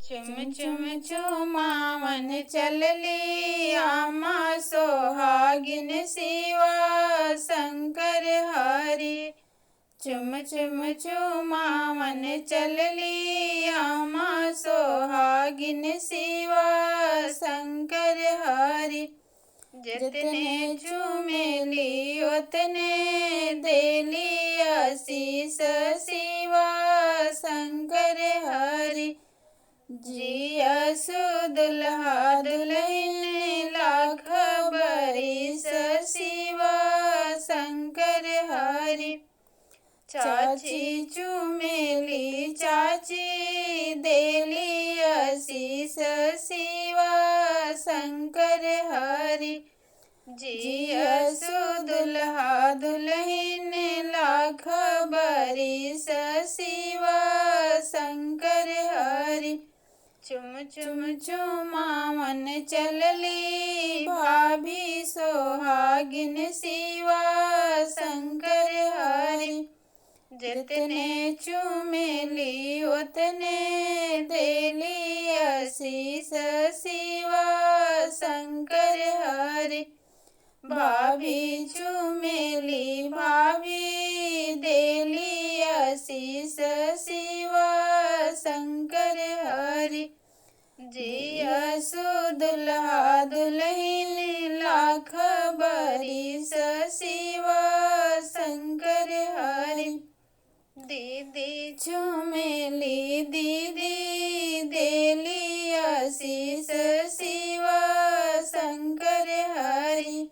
चुम चुम चुमावन चलली आमा सोहागिन शिवा शंकर हरि। चुम चुम चुमावन चलली आमा सोहागिन शिवा शंकर हरि। जितने चुमेली उतने देली आशीष शिवा शंकर हरि। जियसु दुल्हा दुल्हन लाख बरिस शिवा शंकर हरि। चाची चुमेली चाची देली आशीष शिवा शंकर हरि। जियसु दुल्हा दुल्हन लाख बरिस शिवा शंकर हरि। चुम चुम चुमावन चलली भाभी सोहागिन शिवा शंकर हरि। जितने चुमेली उतने देली आशीष शिवा शंकर हरि। भाभी चुमेली भाभी देली आशीष शिवा शंकर हरि। जियसु दुल्हा दुल्हन लाख बरिस शिवा शंकर हरि। दीदी चुमेली दीदी देली आशीष शिवा शंकर हरि।